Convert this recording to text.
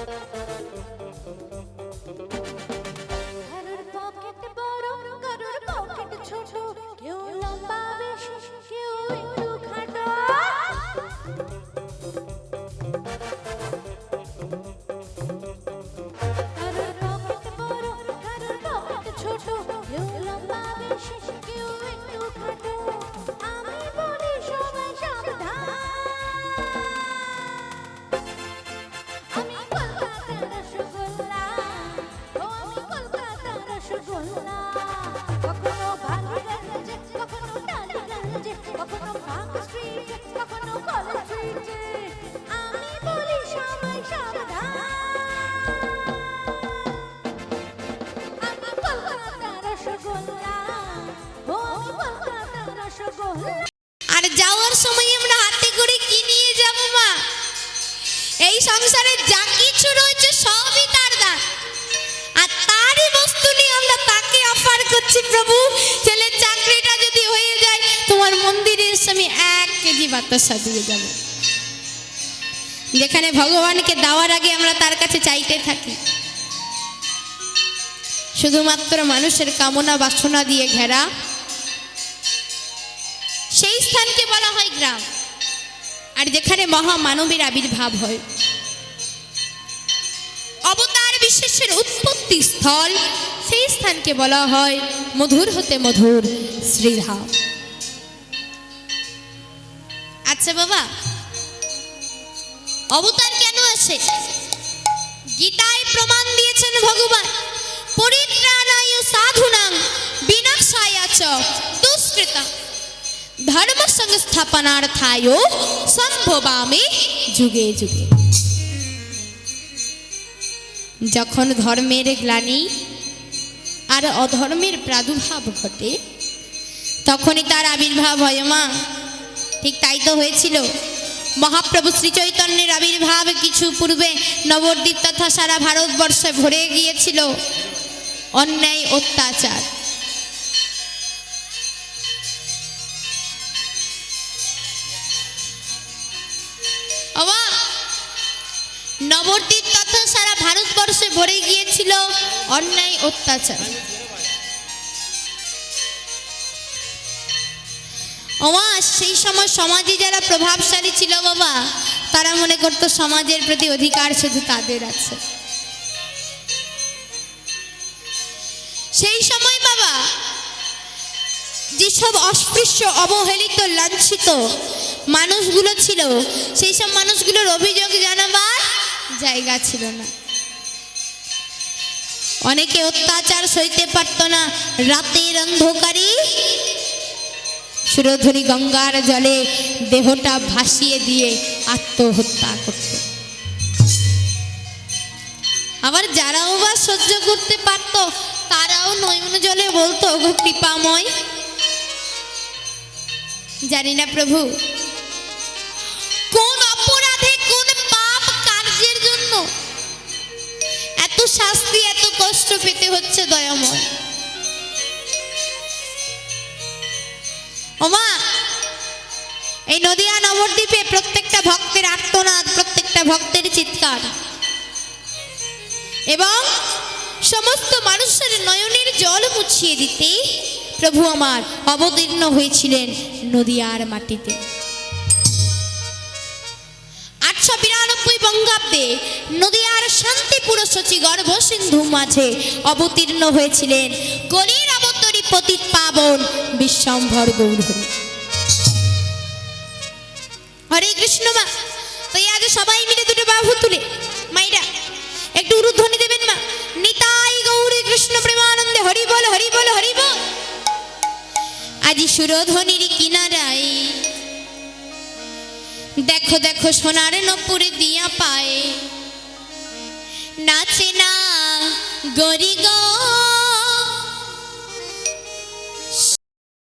কারোর পকেট বড়, কারোর পকেট ছোট, কেউ লম্বা বেশি, কেউ একটু খাটো। কারোর পকেট বড়, কারোর পকেট ছোট, কেউ লম্বা বেশি, কেউ একটু খাটো। আমি বলি সবাই সাবধান, আমি কলকাতার রসগোল্লা, ও আমি কলকাতার রসগোল্লা। কখনো বালিগঞ্জে, কখনো টালিগঞ্জে, কখনো পার্ক স্ট্রিটে, কখনো কলেজ স্ট্রিটে। আমি বলি সবাই সাবধান, আমি কলকাতার রসগোল্লা, ও আমি কলকাতার রসগোল্লা। আর যাওয়ার সময় আমরা হাতে করে কি নিয়ে যাব মা? এই সংসারে যা কিছু রয়েছে সবই তার দান, আর তারই বস্তু নিয়ে আমরা তাকে অফার করছি। প্রভু, ছেলের চাকরিটা যদি হয়ে যায়, তোমার মন্দিরে এসে আমি 1 কেজি বাতাসা দিয়ে যাব। যেখানে ভগবানকে দেওয়ার আগে আমরা তার কাছে চাইতে থাকি, শুধুমাত্র মানুষের কামনা বাসনা দিয়ে ঘেরা সেই স্থানকে বলা হয় গ্রাম। আর যেখানে মহামানবের আবির্ভাব হয়, অবতার বিশেষের উৎপত্তি স্থল, সেই স্থানকে বলা হয় মধুর হতে মধুর শ্রীধাম। আচ্ছা বাবা, অবতার কেন আসে? গীতায় প্রমাণ দিয়েছেন ভগবান, পরিত্রাণায় সাধুনাং বিনাশায় চ দুষ্কৃতাং ধর্ম সংস্থাপনার্থায় সম্ভবামি যুগে যুগে। যখন ধর্মের গ্লানি আর অধর্মের প্রাদুর্ভাব ঘটে, তখনই তার আবির্ভাব হয় মা। ঠিক তাই তো হয়েছিল। মহাপ্রভু শ্রী চৈতন্যের আবির্ভাব কিছু পূর্বে নবদ্বীপ তথা সারা ভারতবর্ষে ভরে গিয়েছিল অন্যায় অত্যাচার। নবদ্বীপ তথা সারা ভারতবর্ষে ভরে গিয়েছিল অন্যায় অত্যাচার। সেই সময় সমাজে যারা প্রভাবশালী ছিল বাবা, তারা মনে করতো সমাজের প্রতি অধিকার শুধু তাদের আছে। সেই সময় বাবা যেসব অস্পৃশ্য, অবহেলিত, লাঞ্ছিত মানুষগুলো ছিল, সেই সব মানুষগুলোর অভিযোগ জানাবার জায়গা ছিল না। অনেকে অত্যাচার সইতে পারত না, রাতের অন্ধকারে সুরধুনী গঙ্গার জলে দেহটা ভাসিয়ে দিয়ে আত্মহত্যা করত। আবার যারাও বা সহ্য করতে পারত, তারাও নয়ন জলে বলতো, ওগো কৃপাময়, জানি না প্রভু কোন অপরাধে, কোন পাপ কার্যের জন্য এত শাস্তি, এত কষ্ট পেতে হচ্ছে দয়াময়। ওমা, এই নদিয়া নবদ্বীপে প্রত্যেকটা ভক্তের আর্তনাদ, প্রত্যেকটা ভক্তের চিৎকার এবং সমস্ত মানুষের নয়নের জল মুছিয়ে দিতে প্রভু আমার অবতীর্ণ হয়েছিলেন নদিয়ার মাটিতে। 892 বঙ্গাব্দে নদিয়ার শান্তিপুর শচীগর্ভ সিন্ধু মাঝে অবতীর্ণ হয়েছিলেন কলির অবতরী পতিত পাবন বিশ্বম্ভর গৌরহরি। হরে কৃষ্ণ মা। তো আজ সবাই মিলে দুটো বাহু তুলে মাইরা একটু উরুধ্বনি দেবেন মা। নিতাই গৌরী কৃষ্ণ প্রেমানন্দে হরি বল, হরি বল, হরি বল। আজ সুরধ্বনির কিনারায় দেখো দেখো সোনার নপুরে দিয়া পায়ে নাচে না গরি গো